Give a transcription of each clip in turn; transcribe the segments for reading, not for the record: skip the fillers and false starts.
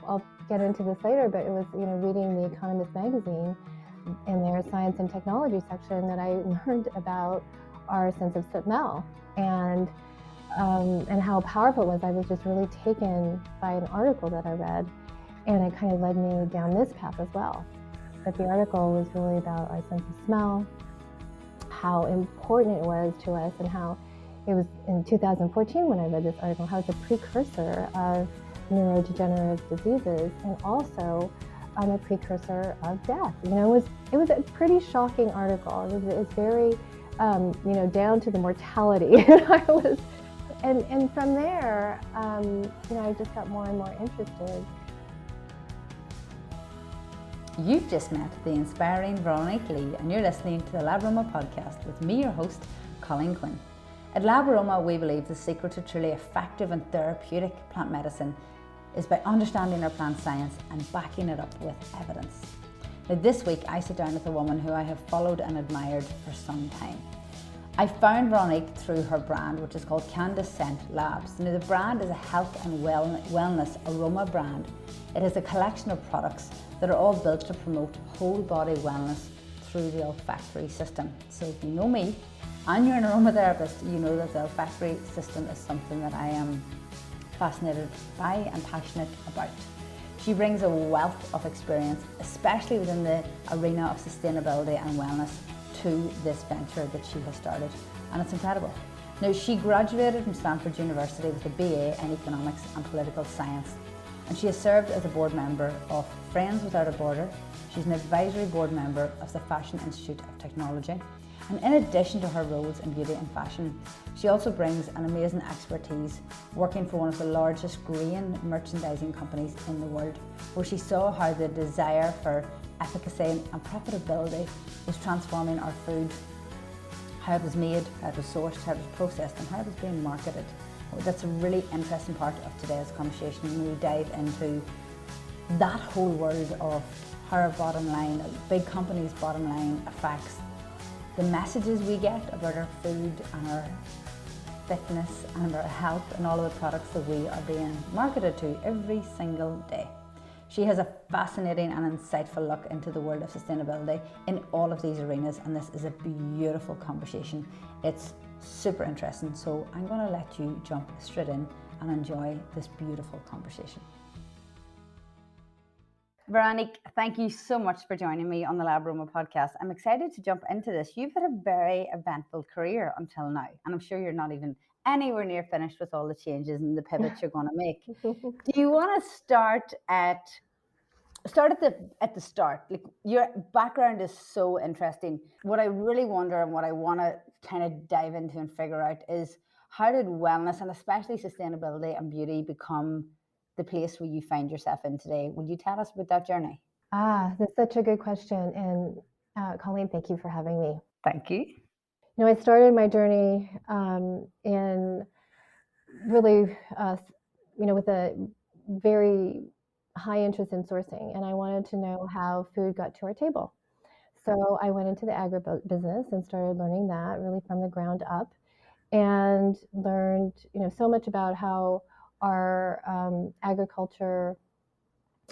I'll get into this later, but it was, reading the Economist magazine in their science and technology section that I learned about our sense of smell and how powerful it was. I was just really taken by an article that I read, and it kind of led me down this path as well. But the article was really about our sense of smell, how important it was to us, and how it was in 2014 when I read this article, how it's a precursor of neurodegenerative diseases and also a precursor of death. It was a pretty shocking article. It's very, down to the mortality. And from there, I just got more and more interested. You've just met the inspiring Veronique Lee, and you're listening to the LabAroma podcast with me, your host, Colleen Quinn. At LabAroma, we believe the secret to truly effective and therapeutic plant medicine is by understanding our plant science and backing it up with evidence. Now, this week, I sit down with a woman who I have followed and admired for some time. I found Veronique through her brand, which is called CandaScent Labs. Now, the brand is a health and wellness aroma brand. It is a collection of products that are all built to promote whole body wellness through the olfactory system. So if you know me and you're an aromatherapist, you know that the olfactory system is something that I am fascinated by and passionate about. She brings a wealth of experience, especially within the arena of sustainability and wellness, to this venture that she has started, and it's incredible. Now, she graduated from Stanford University with a BA in Economics and Political Science, and she has served as a board member of Friends Without a Border. She's an advisory board member of the Fashion Institute of Technology, and in addition to her roles in beauty and fashion, she also brings an amazing expertise working for one of the largest grain merchandising companies in the world, where she saw how the desire for efficacy and profitability was transforming our food, how it was made, how it was sourced, how it was processed, and how it was being marketed. That's a really interesting part of today's conversation, when we dive into that whole world of how our bottom line, big companies' bottom line, affects the messages we get about our food and our fitness and our health and all of the products that we are being marketed to every single day. She has a fascinating and insightful look into the world of sustainability in all of these arenas, and this is a beautiful conversation. It's super interesting, so I'm going to let you jump straight in and enjoy this beautiful conversation. Veronique, thank you so much for joining me on the LabAroma podcast. I'm excited to jump into this. You've had a very eventful career until now, and I'm sure you're not even anywhere near finished with all the changes and the pivots you're going to make. Do you want to start at the start? Like, your background is so interesting. What I really wonder and what I want to kind of dive into and figure out is, how did wellness and especially sustainability and beauty become the place where you find yourself in today? Would you tell us about that journey? That's such a good question. And Colleen, thank you for having me. Thank you. I started my journey in really, with a very high interest in sourcing, and I wanted to know how food got to our table. So I went into the agribusiness and started learning that really from the ground up, and learned, so much about how our agriculture,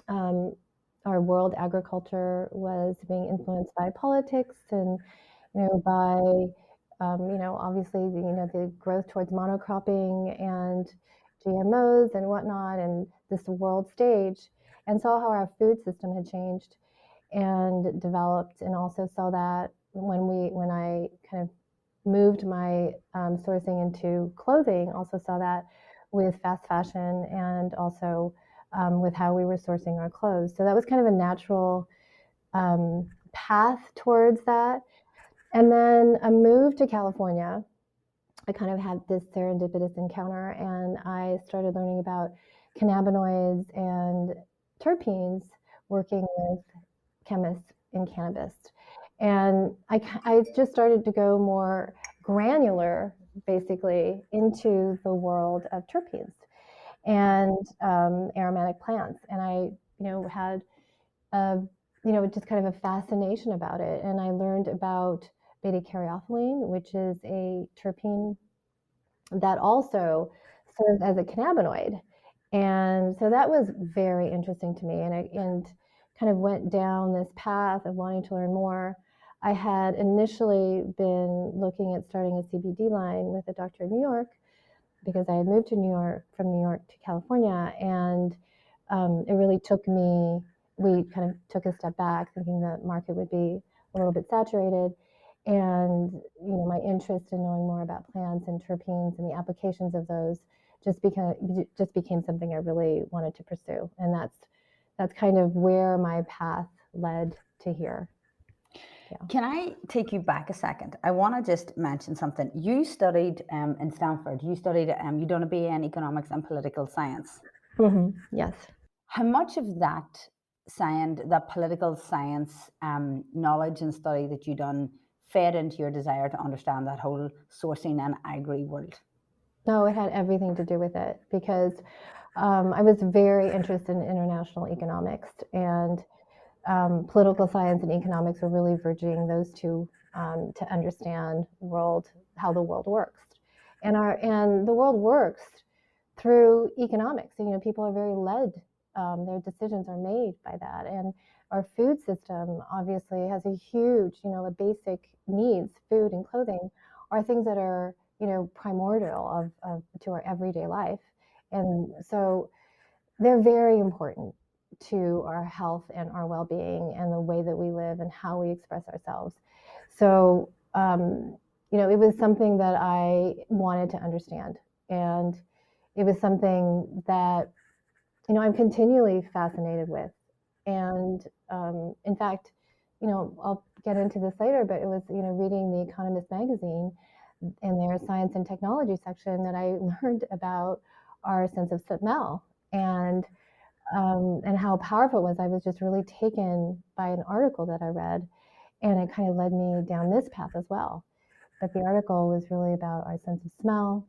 our world agriculture was being influenced by politics and, by, obviously, the growth towards monocropping and GMOs and whatnot, and this world stage, and saw how our food system had changed and developed, and also saw that when I kind of moved my sourcing into clothing, also saw that with fast fashion and also with how we were sourcing our clothes. So that was kind of a natural path towards that. And then a move to California, I kind of had this serendipitous encounter, and I started learning about cannabinoids and terpenes, working with chemists in cannabis. And I just started to go more granular, basically, into the world of terpenes and aromatic plants. And I, had just kind of a fascination about it. And I learned about Beta-Caryophyllene, which is a terpene that also serves as a cannabinoid. And so that was very interesting to me, and kind of went down this path of wanting to learn more. I had initially been looking at starting a CBD line with a doctor in New York because I had moved to New York from New York to California, and it really took me. We kind of took a step back, thinking the market would be a little bit saturated, and my interest in knowing more about plants and terpenes and the applications of those just became something I really wanted to pursue, and that's kind of where my path led to here. Yeah. Can I take you back a second? I want to just mention something. You studied in Stanford. You studied. You done a BA in economics and political science. Mm-hmm. Yes. How much of that political science knowledge and study that you done fed into your desire to understand that whole sourcing and agri world? No, it had everything to do with it, because I was very interested in international economics, and political science and economics were really bridging those two to understand how the world works, and the world works through economics. People are very led; their decisions are made by that, and our food system obviously has a huge, the basic needs, food and clothing, are things that are primordial to our everyday life, and so they're very important to our health and our well-being and the way that we live and how we express ourselves. So it was something that I wanted to understand, and it was something that I'm continually fascinated with. And in fact, I'll get into this later, but it was reading The Economist magazine in their science and technology section that I learned about our sense of smell, and how powerful it was. I was just really taken by an article that I read, and it kind of led me down this path as well. But the article was really about our sense of smell,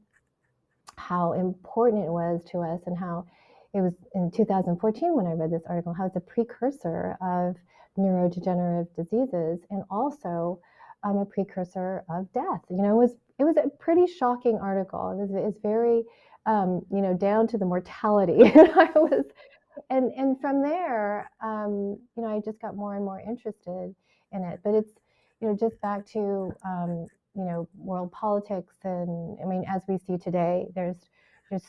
how important it was to us, and how it was in 2014 when I read this article, how it's a precursor of neurodegenerative diseases, and also a precursor of death. It was a pretty shocking article. It was very down to the mortality. And from there, I just got more and more interested in it. But it's, just back to, world politics. And I mean, as we see today, there's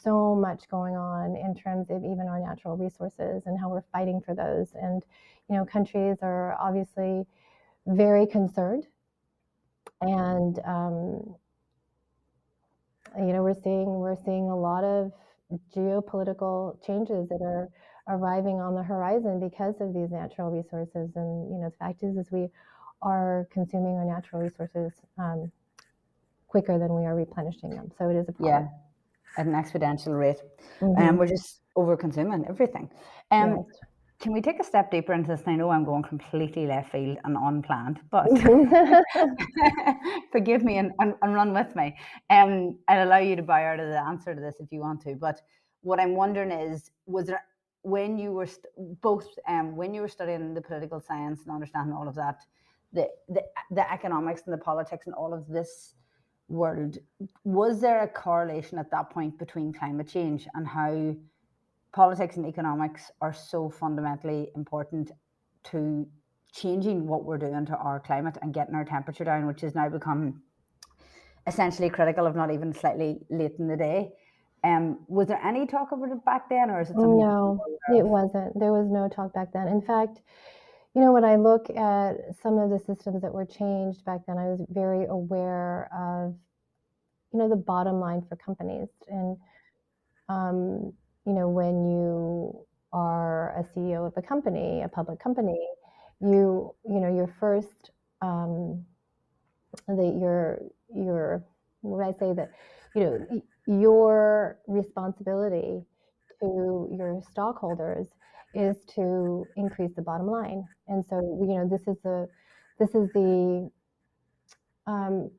so much going on in terms of even our natural resources and how we're fighting for those. And, countries are obviously very concerned. And, we're seeing a lot of geopolitical changes that are arriving on the horizon because of these natural resources. And the fact is we are consuming our natural resources quicker than we are replenishing them. So it is a problem. Yeah, at an exponential rate. And we're just over consuming everything. Yes. Can we take a step deeper into this? I know I'm going completely left field and unplanned, but forgive me and run with me. I'll allow you to bow out of the answer to this if you want to. But what I'm wondering is, was there, when you were when you were studying the political science and understanding all of that, the economics and the politics and all of this world, was there a correlation at that point between climate change and how politics and economics are so fundamentally important to changing what we're doing to our climate and getting our temperature down, which has now become essentially critical, if not even slightly late in the day? Was there any talk about it back then, or is it something? No, it wasn't. There was no talk back then. In fact, when I look at some of the systems that were changed back then, I was very aware of, the bottom line for companies. And, when you are a CEO of a company, a public company, your first, what I say that, your responsibility to your stockholders is to increase the bottom line. And so, this is the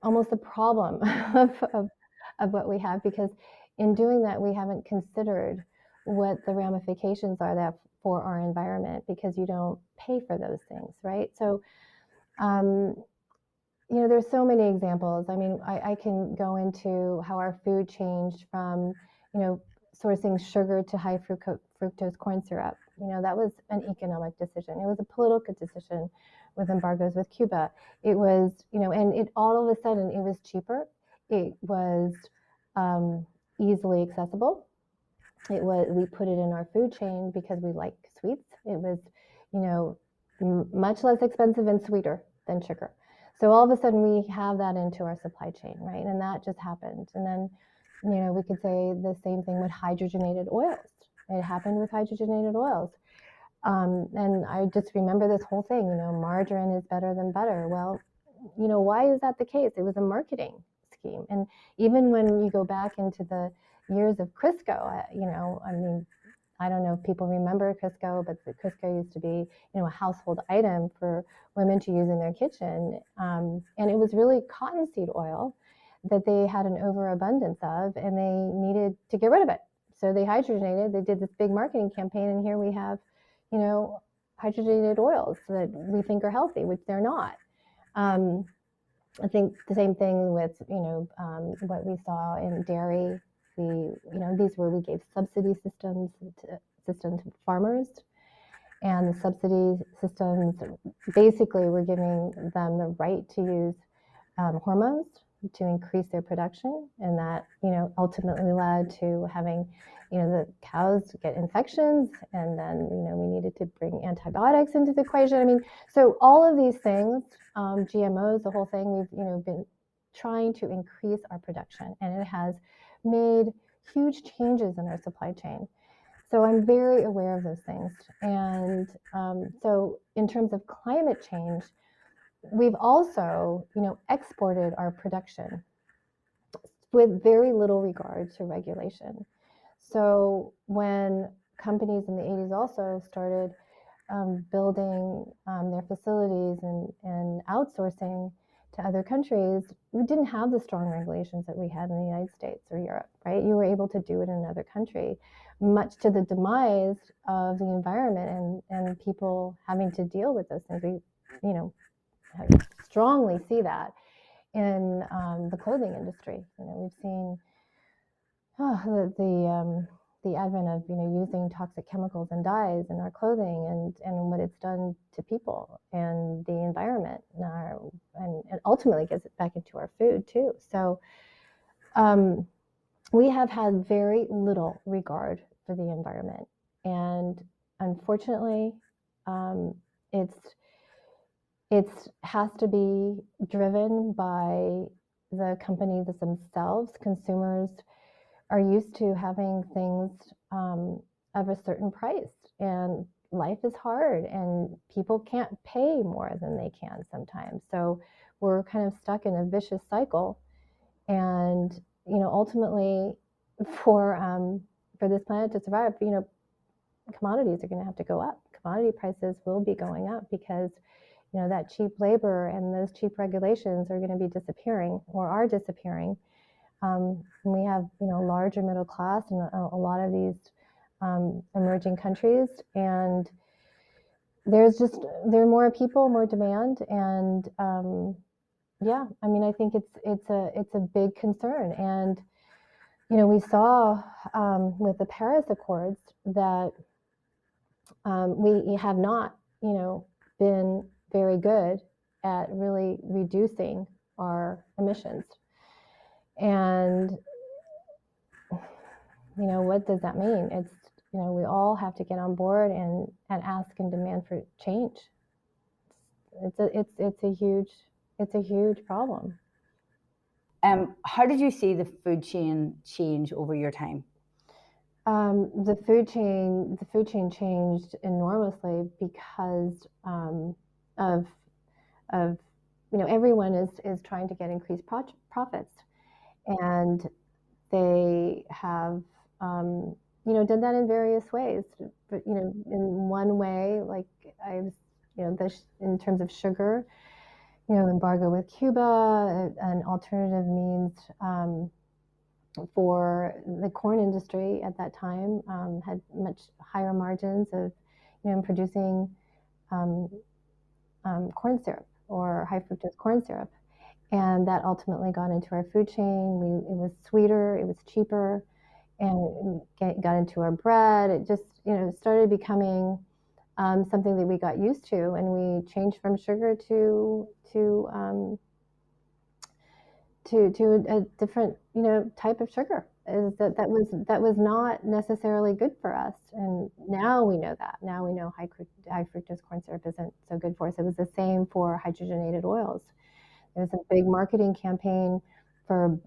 almost the problem of what we have, because in doing that, we haven't considered what the ramifications are that for our environment, because you don't pay for those things, right? So, there's so many examples. I mean, I can go into how our food changed from, sourcing sugar to high fructose corn syrup. That was an economic decision. It was a political decision with embargoes with Cuba. It was, and it all of a sudden it was cheaper. It was easily accessible. We put it in our food chain because we like sweets. It was, much less expensive and sweeter than sugar. So all of a sudden we have that into our supply chain, right? And that just happened. And then, we could say the same thing with hydrogenated oils. It happened with hydrogenated oils. And I just remember this whole thing, margarine is better than butter. Well, why is that the case? It was a marketing scheme. And even when you go back into the years of Crisco, I don't know if people remember Crisco, but the Crisco used to be, a household item for women to use in their kitchen. And it was really cottonseed oil that they had an overabundance of, and they needed to get rid of it. So they hydrogenated, they did this big marketing campaign, and here we have, hydrogenated oils that we think are healthy, which they're not. I think the same thing with, what we saw in dairy. These were, we gave subsidy systems to farmers, and the subsidy systems basically were giving them the right to use hormones to increase their production, and that ultimately led to having the cows get infections, and then we needed to bring antibiotics into the equation. So all of these things, GMOs, the whole thing, we've been trying to increase our production, and it has made huge changes in our supply chain. So I'm very aware of those things. And so in terms of climate change, we've also, exported our production with very little regard to regulation. So when companies in the 80s also started building their facilities and outsourcing to other countries, we didn't have the strong regulations that we had in the United States or Europe, right? You were able to do it in another country, much to the demise of the environment and people having to deal with those things. I strongly see that in the clothing industry. We've seen the advent of using toxic chemicals and dyes in our clothing, and what it's done to people and the environment, and ultimately gets it back into our food too. So we have had very little regard for the environment, and unfortunately, it has to be driven by the companies themselves. Consumers are used to having things of a certain price, and life is hard, and people can't pay more than they can sometimes. So we're kind of stuck in a vicious cycle, and ultimately, for this planet to survive, commodities are going to have to go up. Commodity prices will be going up because that cheap labor and those cheap regulations are going to be disappearing, or are disappearing. We have, larger middle class in a lot of these emerging countries, and there are more people, more demand, and I think it's a big concern. And we saw with the Paris Accords that we have not, been very good at really reducing our emissions. And what does that mean? It's we all have to get on board and ask and demand for change. It's a huge problem. How did you see the food chain change over your time? The food chain changed enormously because of everyone is trying to get increased profits, and they have done that in various ways. But in one way, like in terms of sugar, embargo with Cuba, an alternative means for the corn industry at that time had much higher margins of producing corn syrup or high fructose corn syrup, and that ultimately got into our food chain. It was sweeter, it was cheaper, and got into our bread. It just, started becoming something that we got used to, and we changed from sugar to a different, type of sugar. That was not necessarily good for us, and now we know that. Now we know high fructose corn syrup isn't so good for us. It was the same for hydrogenated oils. There was a big marketing campaign for,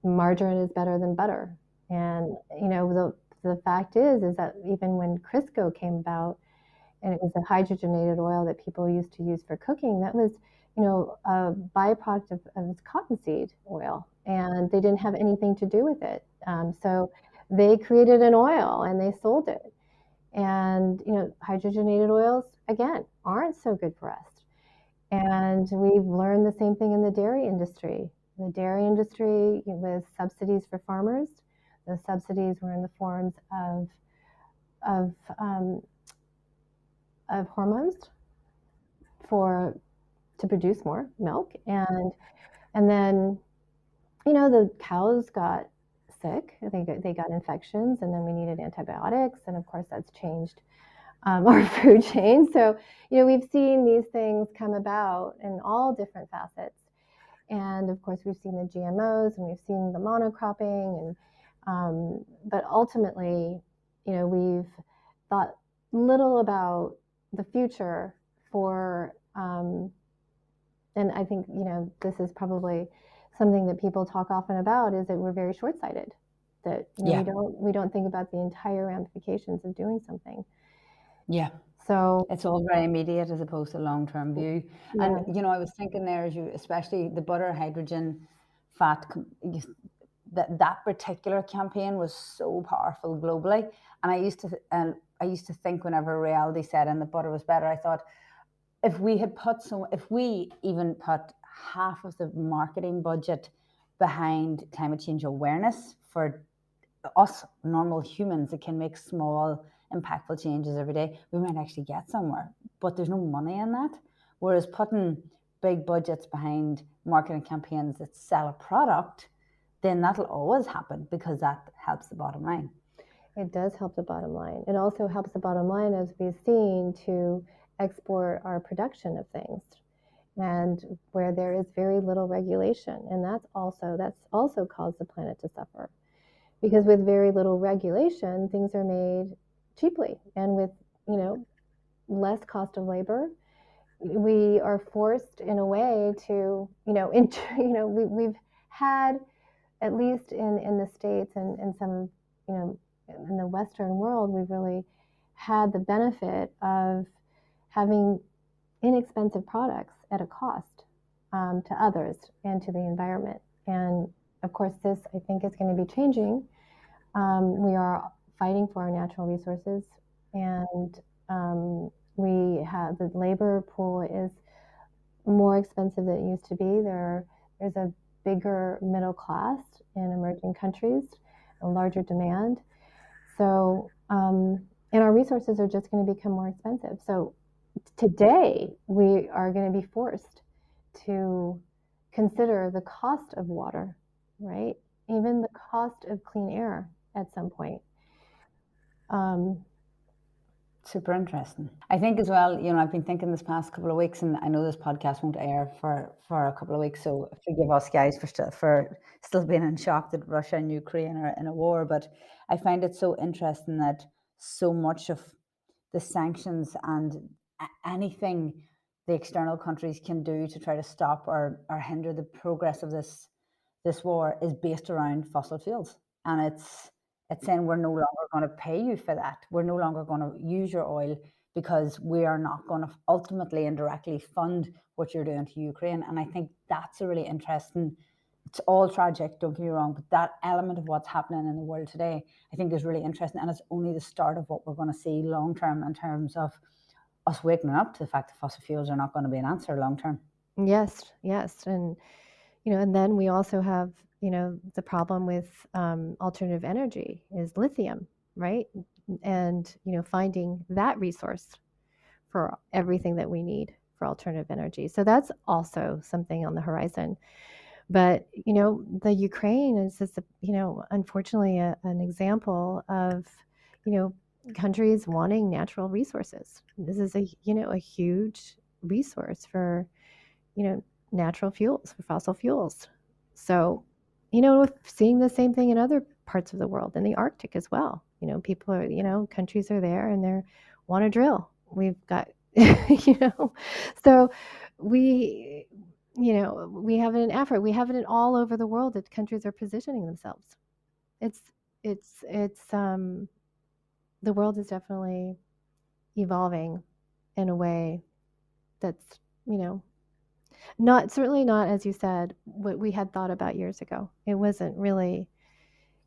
margarine is better than butter, and the fact is that even when Crisco came about, and it was a hydrogenated oil that people used to use for cooking, that was, a byproduct of cottonseed oil, and they didn't have anything to do with it. So they created an oil and they sold it. And, hydrogenated oils, again, aren't so good for us. And we've learned the same thing in the dairy industry. The dairy industry, with subsidies for farmers, those subsidies were in the forms of hormones to produce more milk, and then the cows got sick. They got infections, and then we needed antibiotics, and of course that's changed our food chain. So we've seen these things come about in all different facets, and of course we've seen the GMOs and we've seen the monocropping, and but ultimately, we've thought little about the future for. And I think, this is probably something that people talk often about, is that we're very short-sighted, that we don't think about the entire ramifications of doing something. Yeah. So it's all very immediate as opposed to long-term view. Yeah. And, I was thinking there, especially the butter, hydrogen, fat, that particular campaign was so powerful globally. And I used to think, whenever reality set in that butter was better, I thought, if we even put half of the marketing budget behind climate change awareness for us normal humans that can make small, impactful changes every day, we might actually get somewhere. But there's no money in that. Whereas putting big budgets behind marketing campaigns that sell a product, then that'll always happen, because that helps the bottom line. It does help the bottom line. It also helps the bottom line, as we've seen, to export our production of things, and where there is very little regulation, and that's also caused the planet to suffer, because with very little regulation, things are made cheaply, and with less cost of labor, we are forced in a way to we've had, at least in the States and in some in the Western world, we've really had the benefit of having inexpensive products at a cost to others and to the environment. And of course, this, I think, is going to be changing. We are fighting for our natural resources, and we have, the labor pool is more expensive than it used to be. There's a bigger middle class in emerging countries, a larger demand. So, and our resources are just going to become more expensive. So today, we are going to be forced to consider the cost of water, right? Even the cost of clean air at some point. Super interesting. I think as well, I've been thinking this past couple of weeks, and I know this podcast won't air for a couple of weeks, so forgive us guys for still being in shock that Russia and Ukraine are in a war. But I find it so interesting that so much of the sanctions and anything the external countries can do to try to stop or hinder the progress of this war is based around fossil fuels. And it's saying, we're no longer going to pay you for that. We're no longer going to use your oil, because we are not going to ultimately and directly fund what you're doing to Ukraine. And I think that's a really interesting, it's all tragic, don't get me wrong, but that element of what's happening in the world today, I think, is really interesting. And it's only the start of what we're going to see long term, in terms of us waking up to the fact that fossil fuels are not going to be an answer long term. Yes. And and then we also have the problem with alternative energy is lithium, right? And finding that resource for everything that we need for alternative energy. So that's also something on the horizon. But, the Ukraine is just, unfortunately an example of, countries wanting natural resources. This is a huge resource for, natural fuels, for fossil fuels. So, we're seeing the same thing in other parts of the world, in the Arctic as well. People are, countries are there and they want to drill. We've got, so we, we have it in Africa. We have it in all over the world that countries are positioning themselves. It's the world is definitely evolving in a way that's, certainly not, as you said, what we had thought about years ago. It wasn't really,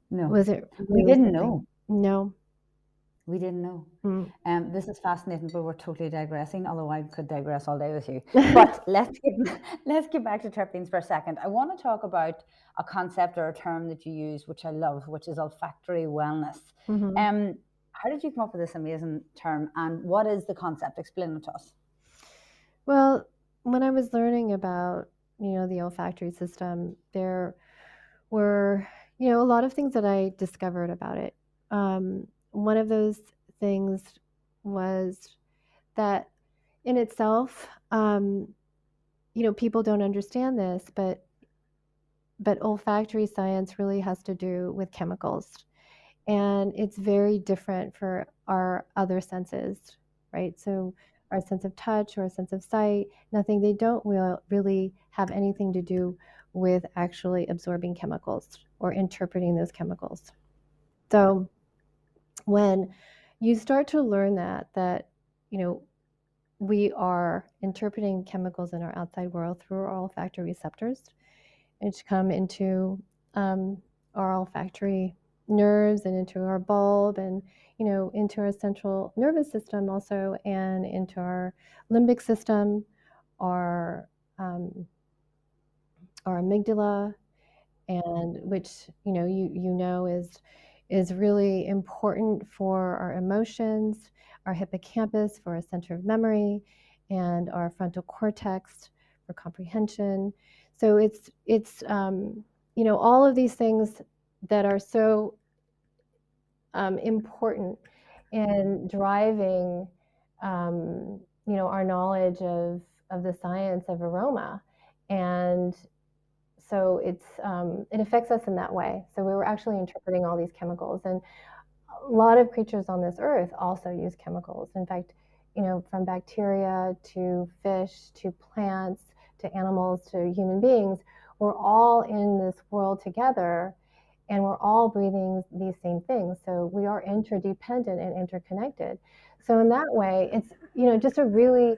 No, was it we really didn't something? know. No. We didn't know. This is fascinating, but we're totally digressing, although I could digress all day with you. But let's get back to terpenes for a second. I want to talk about a concept or a term that you use, which I love, which is olfactory wellness. How did you come up with this amazing term, and what is the concept? Explain it to us. Well, when I was learning about, the olfactory system, there were, a lot of things that I discovered about it. One of those things was that in itself, people don't understand this, but olfactory science really has to do with chemicals. And it's very different for our other senses, right? So our sense of touch or our sense of sight, they don't really have anything to do with actually absorbing chemicals or interpreting those chemicals. So when you start to learn that, we are interpreting chemicals in our outside world through our olfactory receptors, which come into our olfactory nerves and into our bulb and into our central nervous system also, and into our limbic system, our amygdala, and which is really important for our emotions, our hippocampus for our center of memory, and our frontal cortex for comprehension. So it's all of these things that are so important in driving our knowledge of the science of aroma. And so it affects us in that way. So we were actually interpreting all these chemicals, and a lot of creatures on this earth also use chemicals. In fact, from bacteria to fish to plants to animals to human beings, we're all in this world together, and we're all breathing these same things. So we are interdependent and interconnected. So in that way, it's just a really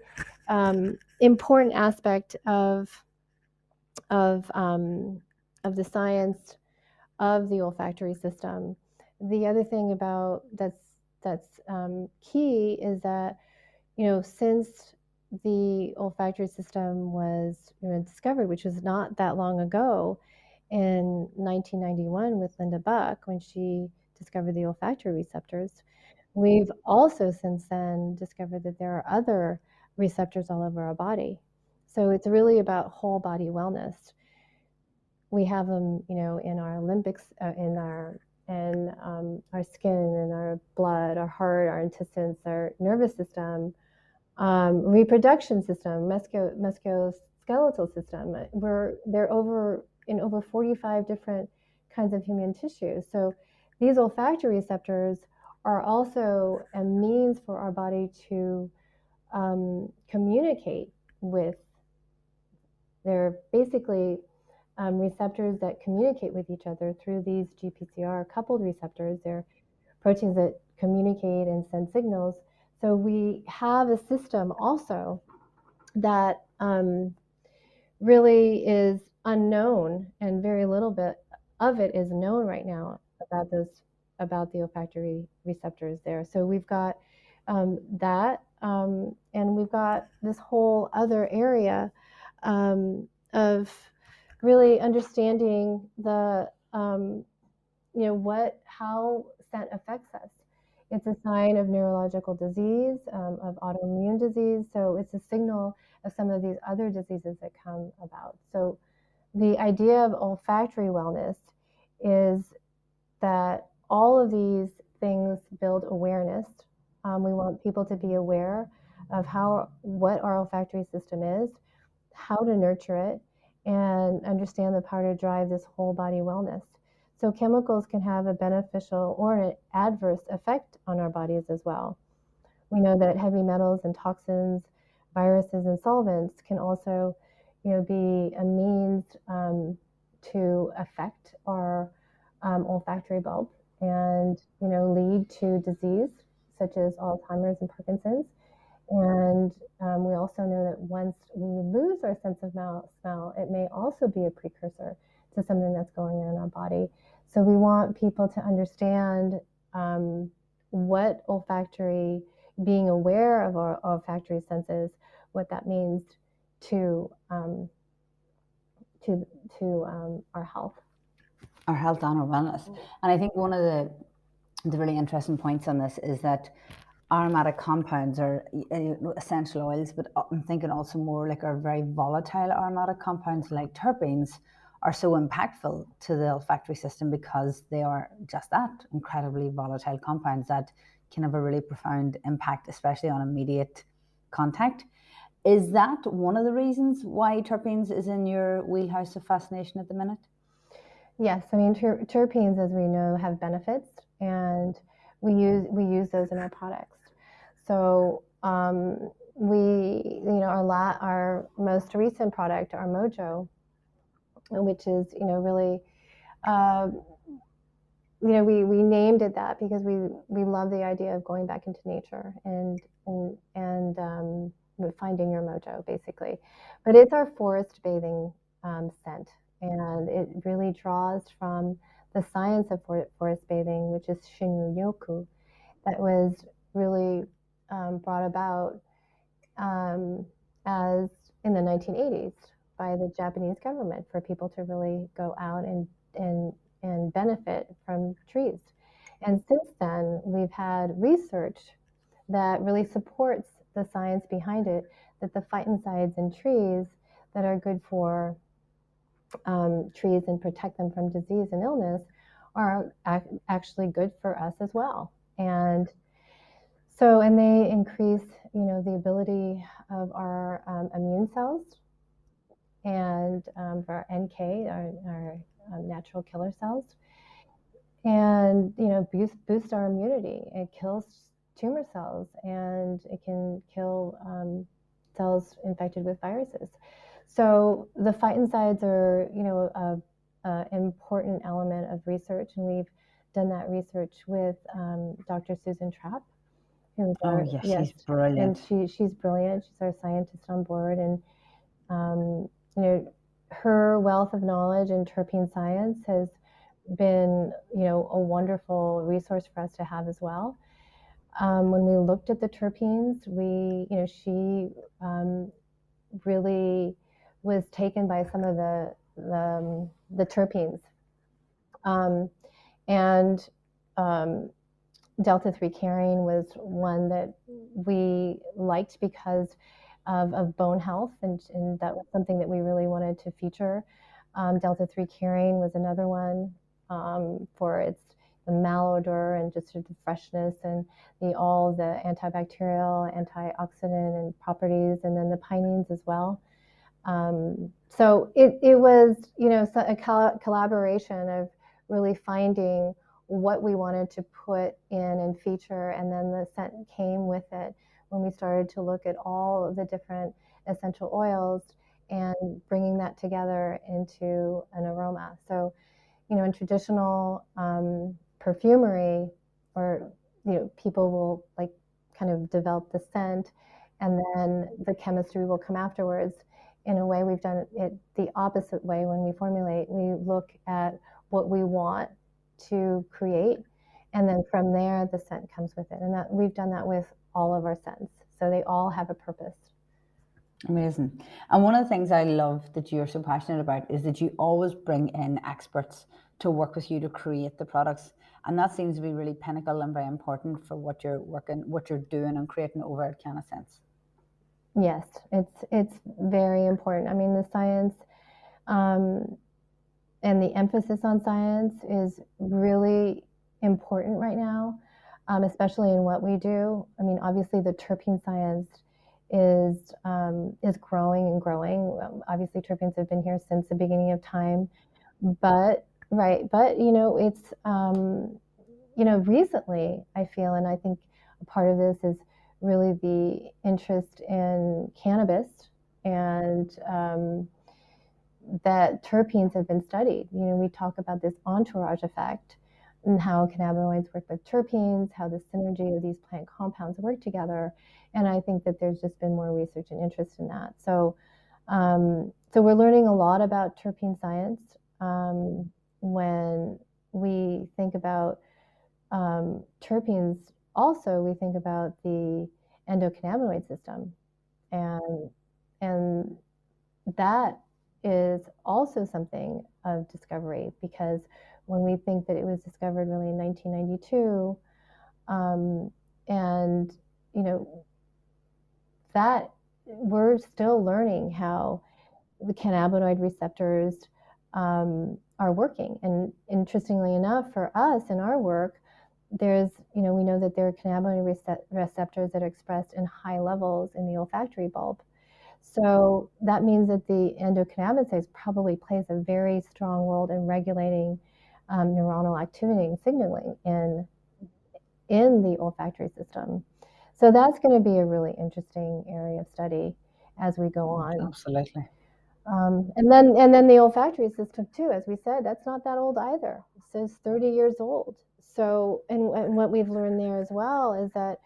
important aspect of the science of the olfactory system. The other thing about that's key is that since the olfactory system was discovered, which was not that long ago, in 1991 with Linda Buck, when she discovered the olfactory receptors, we've also since then discovered that there are other receptors all over our body. So it's really about whole body wellness. We have them, in our limbics, in our skin, in our blood, our heart, our intestines, our nervous system, reproduction system, musculoskeletal system. They're in over 45 different kinds of human tissue. So these olfactory receptors are also a means for our body to communicate with. They're basically receptors that communicate with each other through these GPCR coupled receptors. They're proteins that communicate and send signals. So we have a system also that really is unknown, and very little bit of it is known right now about the olfactory receptors there. So we've got that, and we've got this whole other area of really understanding the how scent affects us. It's a sign of neurological disease, of autoimmune disease. So it's a signal of some of these other diseases that come about. So the idea of olfactory wellness is that all of these things build awareness. We want people to be aware of what our olfactory system is, how to nurture it, and understand the power to drive this whole body wellness. So chemicals can have a beneficial or an adverse effect on our bodies as well. We know that heavy metals and toxins, viruses and solvents can also, be a means to affect our olfactory bulb and, lead to disease such as Alzheimer's and Parkinson's. And we also know that once we lose our sense of smell, it may also be a precursor to something that's going on in our body. So we want people to understand what being aware of our olfactory senses, what that means to our health. Our health and our wellness. And I think one of the really interesting points on this is that aromatic compounds are essential oils, but I'm thinking also more like our very volatile aromatic compounds like terpenes are so impactful to the olfactory system because they are just that, incredibly volatile compounds that can have a really profound impact, especially on immediate contact. Is that one of the reasons why terpenes is in your wheelhouse of fascination at the minute? Yes, I mean, terpenes, as we know, have benefits, and we use those in our products. So our most recent product, our Mojo, which is really, we named it that because we love the idea of going back into nature and finding your mojo, basically. But it's our forest bathing scent, and it really draws from the science of forest bathing, which is Shinryoku, that was really brought about as in the 1980s by the Japanese government for people to really go out and benefit from trees. And since then, we've had research that really supports the science behind it, that the phytoncides in trees that are good for trees and protect them from disease and illness are actually good for us as well. And they increase, the ability of our immune cells and our NK, our natural killer cells, and boost our immunity. It kills tumor cells, and it can kill cells infected with viruses. So the phytoncides are, an important element of research, and we've done that research with Dr. Susan Trapp. She's brilliant. And she's brilliant. She's our scientist on board, and her wealth of knowledge in terpene science has been, a wonderful resource for us to have as well. When we looked at the terpenes, she really was taken by some of the terpenes, and delta-3-carine was one that we liked because of bone health, and that was something that we really wanted to feature. Delta-3-carine was another one for the malodor and just the freshness and all the antibacterial, antioxidant and properties, and then the pinene as well. So it was, a collaboration of really finding what we wanted to put in and feature, and then the scent came with it when we started to look at all of the different essential oils and bringing that together into an aroma. So, in traditional perfumery, or people will kind of develop the scent, and then the chemistry will come afterwards. In a way, we've done it the opposite way. When we formulate, we look at what we want to create, and then from there the scent comes with it. And that we've done that with all of our scents, so they all have a purpose. Amazing. And one of the things I love that you're so passionate about is that you always bring in experts to work with you to create the products, and that seems to be really pinnacle and very important for what you're doing and creating over at CandaScent. Yes, it's very important. I mean, the science And the emphasis on science is really important right now, especially in what we do. I mean, obviously the terpene science is growing and growing. Obviously terpenes have been here since the beginning of time, but it's recently I feel, and I think a part of this is really the interest in cannabis and that terpenes have been studied. We talk about this entourage effect and how cannabinoids work with terpenes, how the synergy of these plant compounds work together. And I think that there's just been more research and interest in that. So we're learning a lot about terpene science. When we think about terpenes, also we think about the endocannabinoid system, and that is also something of discovery, because when we think that it was discovered really in 1992, and that we're still learning how the cannabinoid receptors are working. And interestingly enough, for us in our work, there's, we know that there are cannabinoid receptors that are expressed in high levels in the olfactory bulb. So that means that the endocannabinoids probably plays a very strong role in regulating neuronal activity and signaling in the olfactory system. So that's going to be a really interesting area of study as we go on. Absolutely. And then the olfactory system too, as we said, that's not that old either. It says 30 years old. So, and what we've learned there as well is that,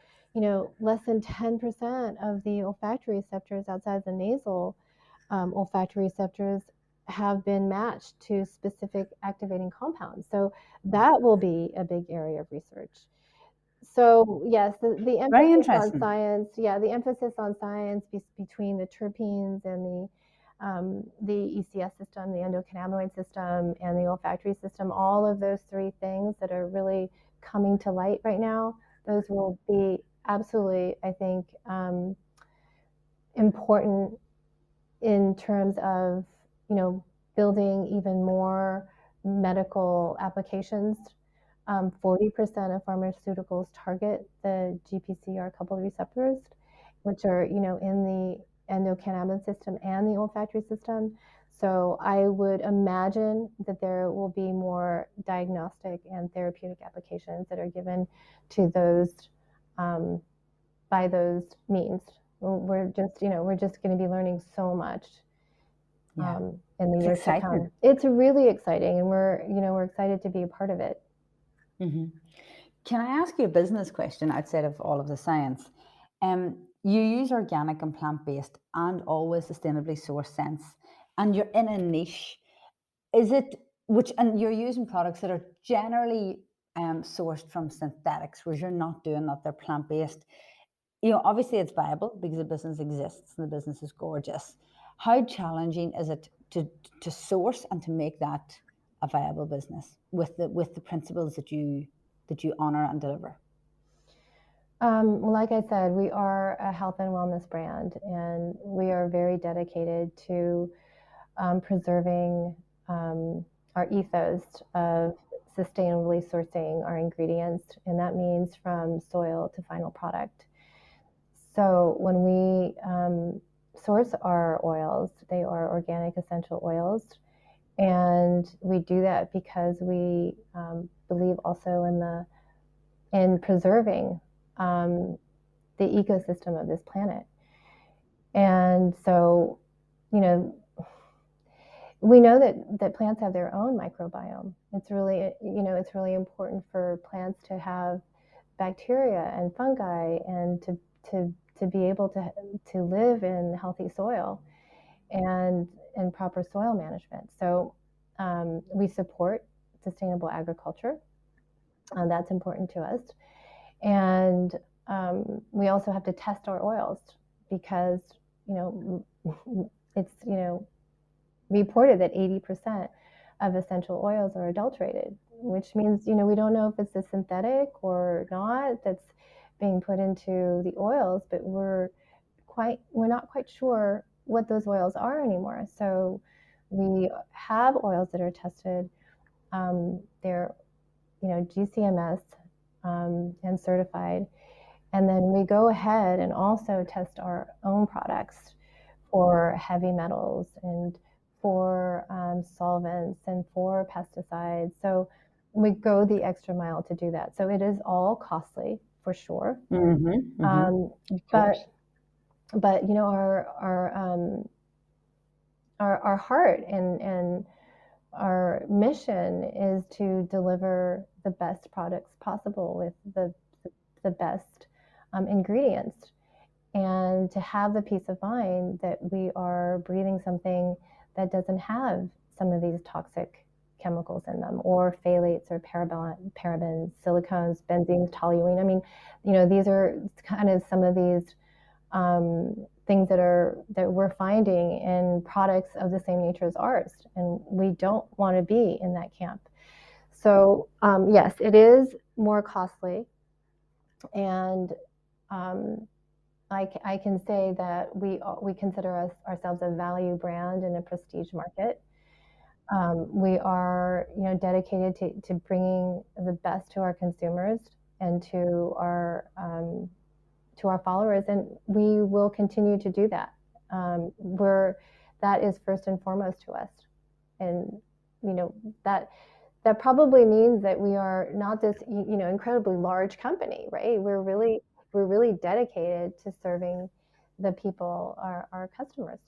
less than 10% of the olfactory receptors outside the nasal olfactory receptors have been matched to specific activating compounds. So that will be a big area of research. So yes, the emphasis on science, the emphasis on science between the terpenes and the ECS system, the endocannabinoid system, and the olfactory system, all of those three things that are really coming to light right now, those will be absolutely, I think, important in terms of, building even more medical applications. 40% of pharmaceuticals target the GPCR-coupled receptors, which are, in the endocannabinoid system and the olfactory system. So I would imagine that there will be more diagnostic and therapeutic applications that are given to those by those means. We're just going to be learning so much in the years to come. It's really exciting, and we're excited to be a part of it. Mm-hmm. Can I ask you a business question outside of all of the science? You use organic and plant-based and always sustainably sourced scents, and you're in a niche. And you're using products that are generally sourced from synthetics, where you're not doing that, they're plant-based. Obviously it's viable because the business exists and the business is gorgeous. How challenging is it to source and to make that a viable business with the principles that you honor and deliver? Well, like I said, we are a health and wellness brand, and we are very dedicated to preserving our ethos of sustainably sourcing our ingredients, and that means from soil to final product. So when we source our oils, they are organic essential oils, and we do that because we believe also in preserving the ecosystem of this planet. And so, we know that plants have their own microbiome. It's really important for plants to have bacteria and fungi and to be able to live in healthy soil and proper soil management. So we support sustainable agriculture. That's important to us. And we also have to test our oils because, it's, reported that 80% of essential oils are adulterated, which means, we don't know if it's a synthetic or not that's being put into the oils, but we're not quite sure what those oils are anymore. So we have oils that are tested. They're, GCMS and certified. And then we go ahead and also test our own products for heavy metals and for solvents and for pesticides. So we go the extra mile to do that. So it is all costly for sure. But our heart and our mission is to deliver the best products possible with the best ingredients, and to have the peace of mind that we are breathing something that doesn't have some of these toxic chemicals in them, or phthalates or parabens, silicones, benzenes, toluene. I mean, these are kind of some of these things that we're finding in products of the same nature as ours, and we don't want to be in that camp. So yes, it is more costly, and I can say that we consider ourselves a value brand in a prestige market. We are, dedicated to bringing the best to our consumers and to our followers, and we will continue to do that. That is first and foremost to us, and that probably means that we are not this incredibly large company, right? We're really dedicated to serving the people, our customers.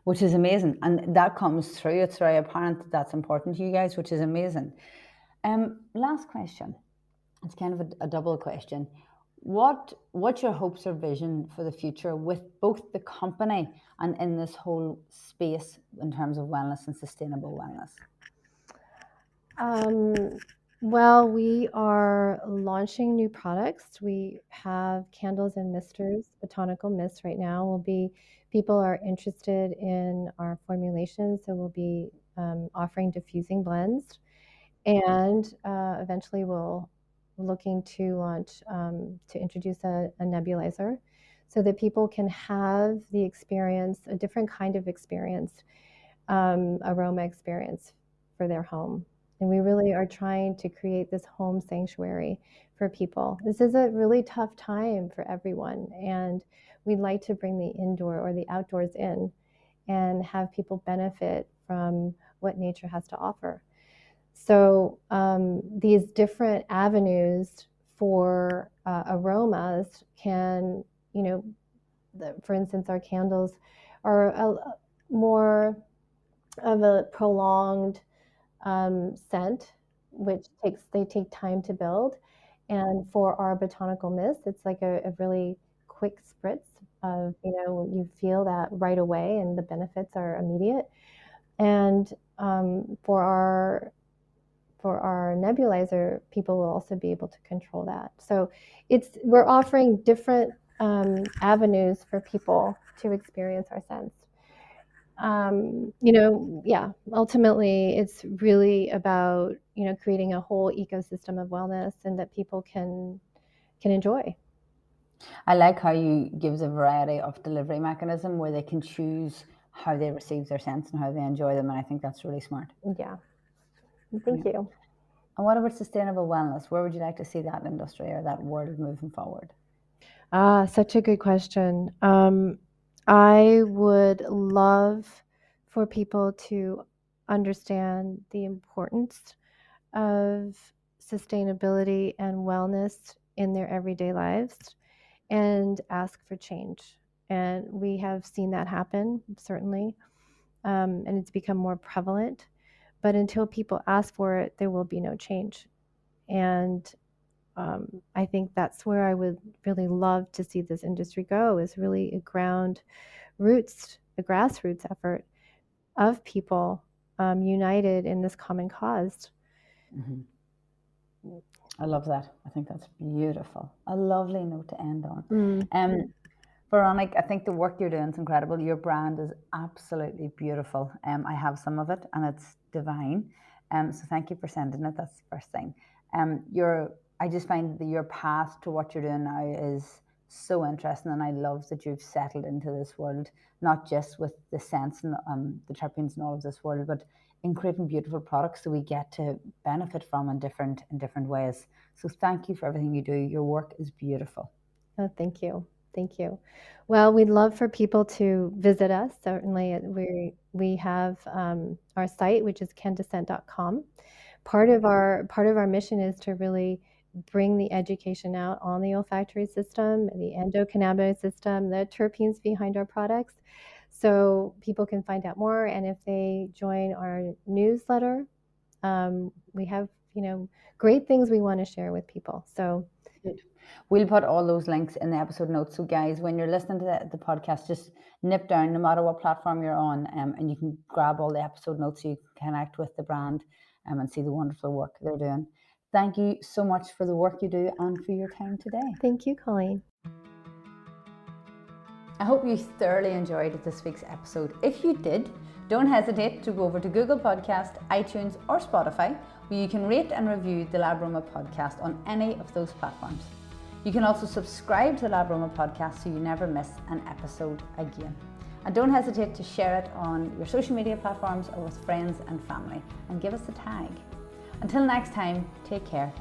Which is amazing, and that comes through. It's very apparent that that's important to you guys, which is amazing. Last question. It's kind of a double question. What's your hopes or vision for the future with both the company and in this whole space in terms of wellness and sustainable wellness? Well, we are launching new products. We have candles and misters, botanical mists right now. People are interested in our formulations, so we'll be offering diffusing blends, and eventually we're looking to launch, to introduce a nebulizer, so that people can have the experience, a different kind of experience, aroma experience for their home. And we really are trying to create this home sanctuary for people. This is a really tough time for everyone, and we'd like to bring the indoor or the outdoors in and have people benefit from what nature has to offer. So these different avenues for aromas can, for instance, our candles are more of a prolonged scent, which they take time to build. And for our botanical mist, it's like a really quick spritz of, you feel that right away and the benefits are immediate. And for our nebulizer, people will also be able to control that. So we're offering different avenues for people to experience our scents. Ultimately it's really about, creating a whole ecosystem of wellness and that people can enjoy. I like how you give a variety of delivery mechanism where they can choose how they receive their scents and how they enjoy them, and I think that's really smart. Yeah. Thank you. And what about sustainable wellness? Where would you like to see that industry or that world moving forward? Such a good question. I would love for people to understand the importance of sustainability and wellness in their everyday lives and ask for change. And we have seen that happen, certainly, and it's become more prevalent. But until people ask for it, there will be no change. And I think that's where I would really love to see this industry go, is really a grassroots effort of people united in this common cause. Mm-hmm. I love that. I think that's beautiful. A lovely note to end on. Veronique, I think the work you're doing is incredible. Your brand is absolutely beautiful. I have some of it and it's divine. So thank you for sending it. That's the first thing. I just find that your path to what you're doing now is so interesting, and I love that you've settled into this world, not just with the scents and the terpenes and all of this world, but in creating beautiful products that we get to benefit from in different ways. So thank you for everything you do. Your work is beautiful. Oh, thank you. Thank you. Well, we'd love for people to visit us. Certainly, we have our site, which is CandaScent.com. Part of our mission is to really bring the education out on the olfactory system, the endocannabinoid system, the terpenes behind our products, so people can find out more. And if they join our newsletter, we have great things we want to share with people. So we'll put all those links in the episode notes. So guys, when you're listening to the podcast, just nip down, no matter what platform you're on, and you can grab all the episode notes so you can connect with the brand and see the wonderful work they're doing. Thank you so much for the work you do and for your time today. Thank you, Colleen. I hope you thoroughly enjoyed this week's episode. If you did, don't hesitate to go over to Google Podcast, iTunes or Spotify, where you can rate and review the LabAroma podcast on any of those platforms. You can also subscribe to the LabAroma podcast so you never miss an episode again. And don't hesitate to share it on your social media platforms or with friends and family, and give us a tag. Until next time, take care.